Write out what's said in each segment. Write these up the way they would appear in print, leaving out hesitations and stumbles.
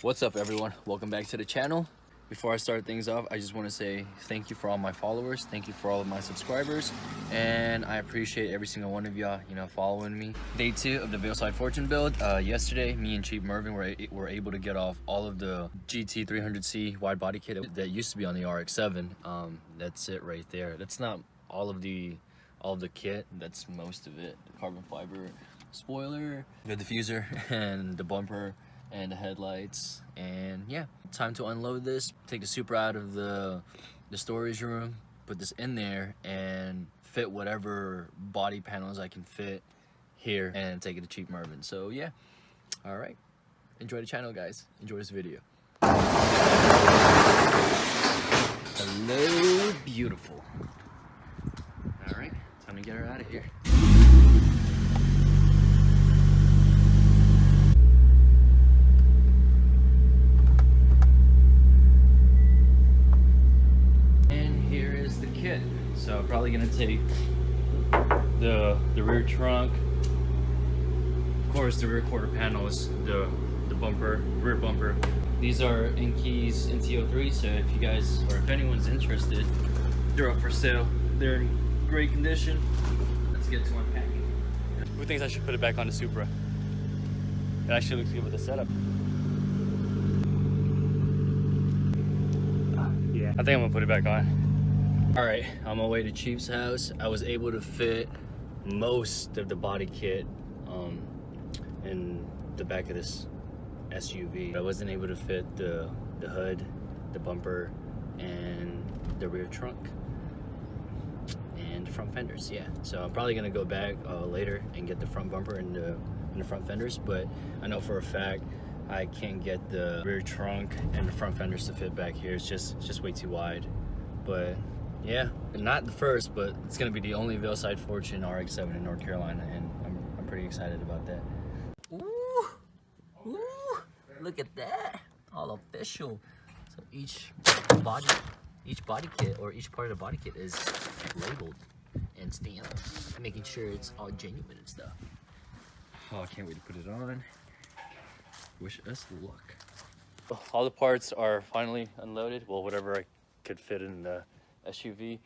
What's up, everyone? Welcome back to the channel. Before I start things off, I just want to say thank you for all my followers, thank you for all of my subscribers, and I appreciate every single one of y'all, following me. Day 2 of the Veilside Fortune build. Yesterday, me and Chief Mervin were able to get off all of the GT 300C wide body kit that used to be on the RX-7. That's it right there. That's not all of the kit. That's most of it. The carbon fiber spoiler, the diffuser, and the bumper, and the headlights. And yeah, time to unload this, take the Supra out of the storage room, put this in there, and fit whatever body panels I can fit here, and take it to Chief Mervin. So yeah, all right, enjoy the channel, guys. Enjoy this video. Hello, beautiful. All right, time to get her out of here. So I'm probably gonna take the rear trunk, of course the rear quarter panels, the bumper, rear bumper. These are Enkey's NT03, so if you guys, or if anyone's interested, they're up for sale. They're in great condition. Let's get to unpacking. Who thinks I should put it back on the Supra? It actually looks good with the setup. Yeah, I think I'm gonna put it back on. All right, on my way to Chief's house, I was able to fit most of the body kit in the back of this SUV. I wasn't able to fit the hood, the bumper, and the rear trunk, and the front fenders, yeah. So I'm probably gonna go back later and get the front bumper and the front fenders, but I know for a fact I can't get the rear trunk and the front fenders to fit back here. It's just way too wide. But yeah, not the first, but it's gonna be the only Veilside Fortune RX-7 in North Carolina, and I'm pretty excited about that. Ooh, look at that, all official. So each body kit, or each part of the body kit, is labeled and stamped, making sure it's all genuine and stuff. Oh, I can't wait to put it on. Wish us luck. All the parts are finally unloaded. Well, whatever I could fit in the SUV.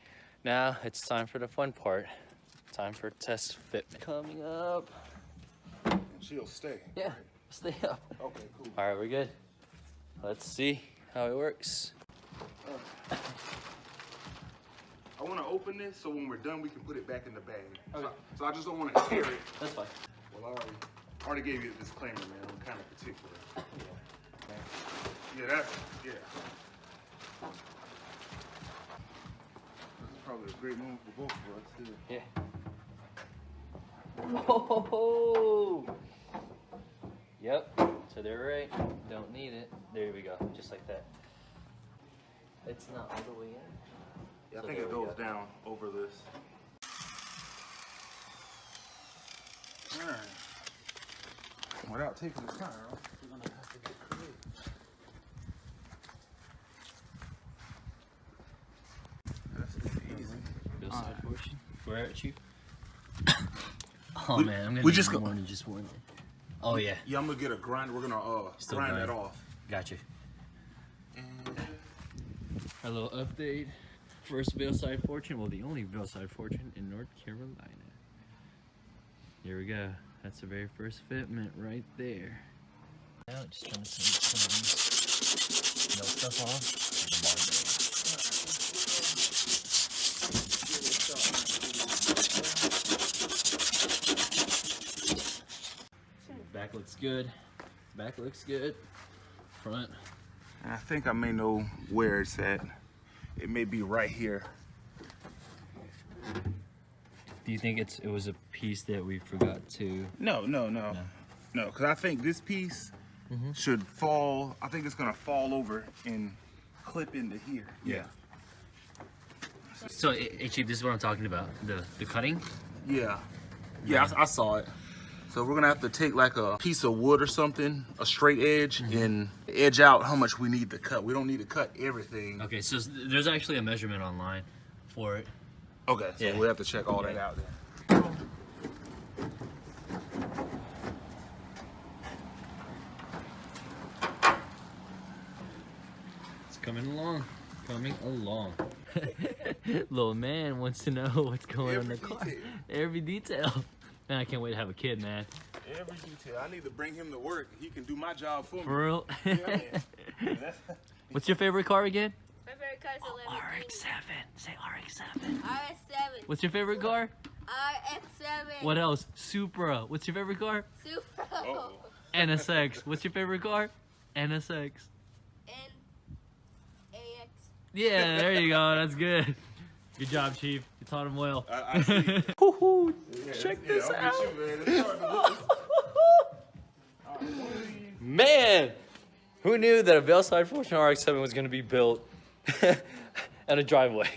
Now it's time for the fun part. Time for test fit coming up. She'll stay. Yeah, stay up. Okay, cool. All right, we're good. Let's see how it works. I want to open this so when we're done we can put it back in the bag. Okay. So I just don't want to tear it. That's fine. Well, I already gave you the disclaimer, man. I'm kind of particular. Yeah, yeah. Probably a great move for both of us, too. Yeah. Oh, yep. So they're right. Don't need it. There we go. Just like that. It's not all the way in. Yeah, So I think it goes down over this. All right. Without taking the tire off, we're gonna have to get creative. Where at you? Oh man, I'm gonna just more than just one. Oh yeah. Yeah, I'm gonna get a grind. We're gonna grind that off. Gotcha. A little update. First Veilside Fortune, well, the only Veilside Fortune in North Carolina. Here we go. That's the very first fitment right there. Now just trying to take some of these stuff off. Back looks good. Back looks good. Front. And I think I may know where it's at. It may be right here. Do you think it was a piece that we forgot to? No, because I think this piece should fall. I think it's gonna fall over and clip into here. Yeah. So, hey Chief, this is what I'm talking about. The cutting? Yeah. Yeah, I saw it. So we're gonna have to take like a piece of wood or something, a straight edge, and edge out how much we need to cut. We don't need to cut everything. Okay, so there's actually a measurement online for it. Okay, so yeah. we'll have to check all that out then. Coming along. Coming along. Little man wants to know what's going on in the car. Every detail. Man, I can't wait to have a kid, man. Every detail. I need to bring him to work. He can do my job for me. For real? Yeah. What's your favorite car again? My favorite car is a Lamborghini. RX-7. Say RX-7. RX-7. What's your favorite car? RX-7. What else? Supra. What's your favorite car? Supra. Uh-oh. NSX. What's your favorite car? NSX. NAX. Yeah, there you go. That's good. Good job, Chief. You taught him well. I see. Woo-hoo. Yeah, Check this I'll out. get you, man. It's hard to look. Man, who knew that a Veilside Fortune RX-7 was going to be built in a driveway?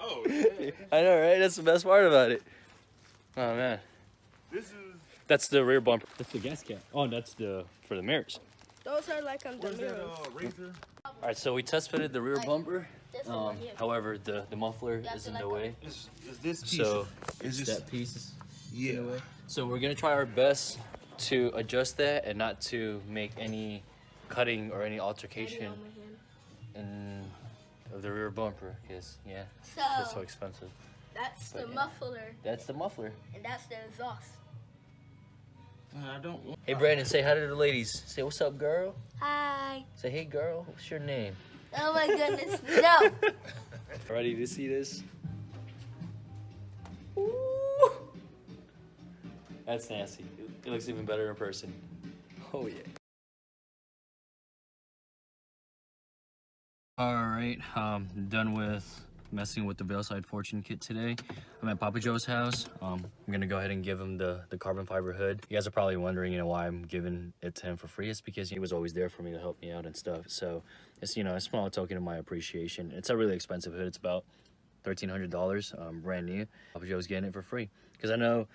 Oh, yeah. I know, right? That's the best part about it. Oh, man. This is... That's the rear bumper. That's the gas cap. Oh, that's the for the mirrors. Those are like on the Where's that mirrors. razor? All right, so we test fitted the rear bumper. This one here. However, the muffler have is to in let the go. way. Is this piece? So Is it's this... that piece. Yeah. So we're gonna try our best to adjust that and not to make any cutting or any altercation in of the rear bumper, because yeah, it's just so expensive. That's the yeah. muffler, That's the muffler. and that's the exhaust. I don't... Hey Brandon, say hi to the ladies. Say what's up, girl. Hi. Say hey, girl. What's your name? Oh my goodness, no. Ready to see this? That's nasty. It looks even better in person. Oh yeah. All right, done with messing with the Veilside Fortune kit today. I'm at Papa Joe's house. I'm gonna go ahead and give him the carbon fiber hood. You guys are probably wondering, why I'm giving it to him for free. It's because he was always there for me to help me out and stuff. So it's, a small token of my appreciation. It's a really expensive hood. It's about $1,300, brand new. Papa Joe's getting it for free. Because I know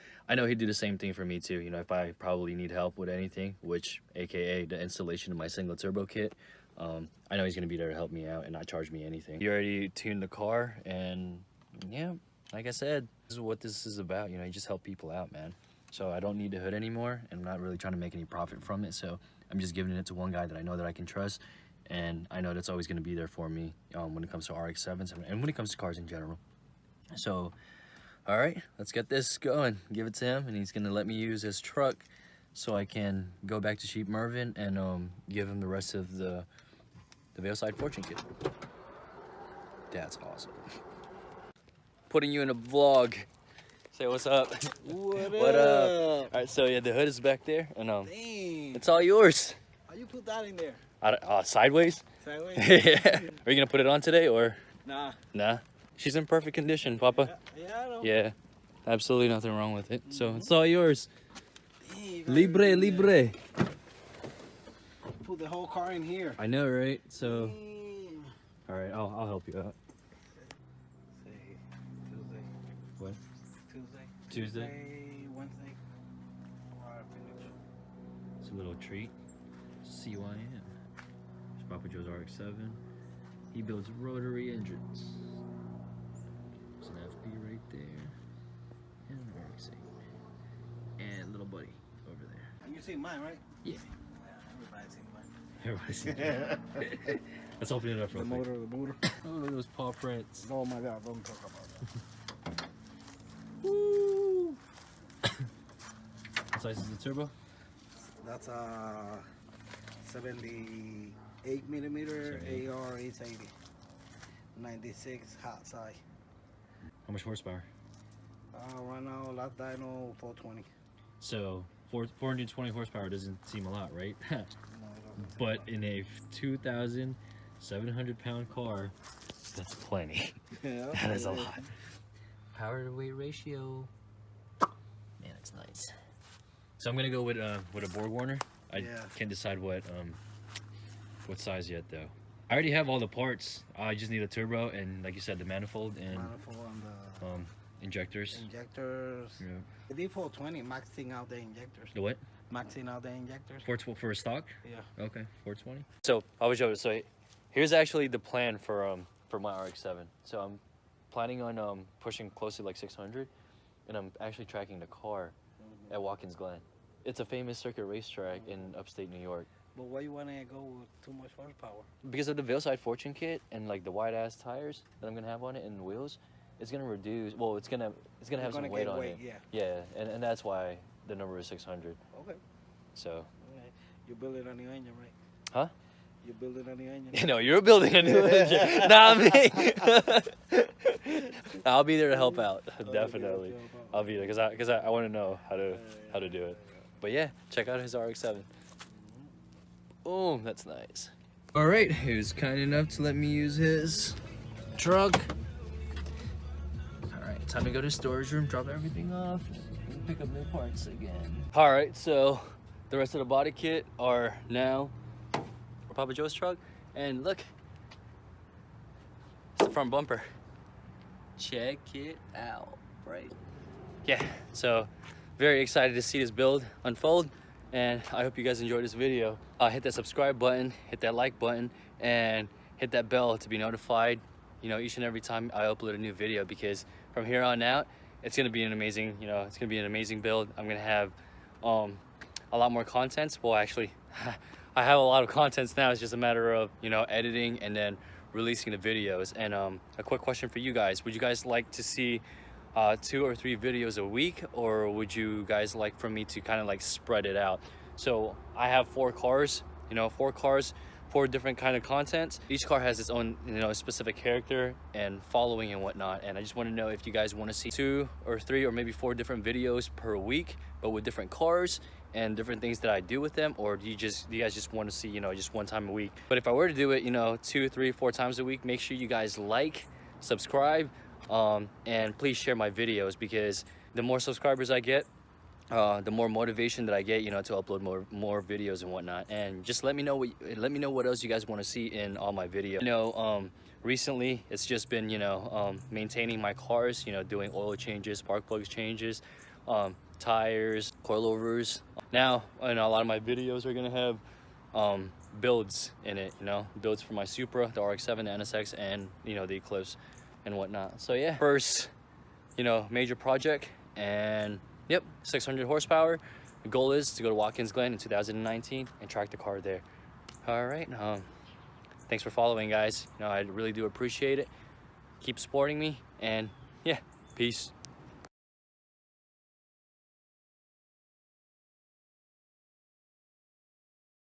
he'd do the same thing for me too. If I probably need help with anything, which AKA the installation of my single turbo kit, I know he's gonna be there to help me out and not charge me anything. He already tuned the car, and yeah, like I said, this is what this is about. You just help people out, man. So I don't need the hood anymore, and I'm not really trying to make any profit from it. So I'm just giving it to one guy that I know that I can trust, and I know that's always gonna be there for me when it comes to RX-7s and when it comes to cars in general. So, all right, let's get this going. Give it to him, and he's gonna let me use his truck so I can go back to Sheep Mervin and give him the rest of the Veilside Fortune kit. That's awesome. Putting you in a vlog. Say what's up. What up? All right, so yeah, the hood is back there, and Dang. it's all yours. How you put that in there? Sideways. Sideways? Yeah. Are you gonna put it on today or? Nah. Nah. She's in perfect condition, Papa. Yeah, I know. Yeah. Absolutely nothing wrong with it. So it's all yours. Dang, you Libre, libre. put the whole car in here. I know, right? So, Dang. all right, I'll help you out. Say Tuesday. What? Tuesday. Tuesday? Wednesday. Or I finish. It's a little treat. CYM. There's Papa Joe's RX-7. He builds rotary engines. There's an FB right there. And an RX-8. And little buddy over there. And you see mine, right? Yeah. Everybody's seen mine. Everybody's seen it. Let's open it up real The quick. motor. Oh, look at those paw prints. Oh my God, don't talk about that. Woo! What size is the turbo? That's a 78 millimeter 78. AR 880. 96 hot side. How much horsepower? Right now, last dyno 420. So 420 horsepower doesn't seem a lot, right? No, it doesn't. But in a 2,700 pound car, that's plenty. Yeah, That is a yeah. lot. Power to weight ratio. Man, it's nice. So I'm gonna go with a Borg Warner. I Yeah. can't decide what size yet though. I already have all the parts. I just need a turbo and, like you said, the manifold and Manifold on the injectors. injectors. Yeah. The D420 maxing out the injectors. The what? Maxing out the injectors. For stock? Yeah. Okay, 420. So I was joking. So here's actually the plan for my RX-7. So I'm planning on pushing close to like 600, and I'm actually tracking the car at Watkins Glen. It's a famous circuit racetrack in upstate New York. But why you wanna go with too much horsepower? Because of the Veilside Fortune kit and like the wide ass tires that I'm gonna have on it and the wheels, it's gonna reduce. Well, it's gonna have some weight on it. Yeah. Yeah, and that's why the number is 600. Okay. So. Okay. You build it on the engine, right? Huh? You build it on the engine. You know, you're building a new engine, not me. I'll be there to help out. Definitely, I'll be there because I want to know how to do it. But yeah, check out his RX-7. Oh, that's nice. All right, he was kind enough to let me use his truck. All right, time to go to storage room, drop everything off, and pick up new parts again. All right, so the rest of the body kit are now Papa Joe's truck, and look, it's the front bumper. Check it out, right? Yeah, so very excited to see this build unfold, and I hope you guys enjoyed this video. Hit that subscribe button, hit that like button, and hit that bell to be notified, you know, each and every time I upload a new video, because from here on out, it's gonna be an amazing, it's gonna be an amazing build. I'm gonna have a lot more contents. Well, actually, I have a lot of contents now. It's just a matter of, editing and then releasing the videos. And a quick question for you guys. Would you guys like to see 2 or 3 videos a week, or would you guys like for me to kind of like spread it out? So I have 4 cars, 4 cars, 4 different kind of contents. Each car has its own, specific character and following and whatnot. And I just want to know if you guys want to see 2 or 3 or maybe 4 different videos per week, but with different cars and different things that I do with them, or do you guys just want to see, just one time a week? But if I were to do it, 2, 3, 4 times a week, make sure you guys like, subscribe, and please share my videos, because the more subscribers I get, the more motivation that I get, to upload more videos and whatnot. And just let me know what else you guys want to see in all my videos. Recently it's just been, maintaining my cars, doing oil changes, spark plugs changes, tires, coilovers. Now, a lot of my videos are gonna have builds in it, builds for my Supra, the RX-7, the NSX, and the Eclipse and whatnot. So yeah, first major project, and yep, 600 horsepower. The goal is to go to Watkins Glen in 2019 and track the car there. All right, thanks for following, guys. I really do appreciate it. Keep supporting me, and yeah, peace.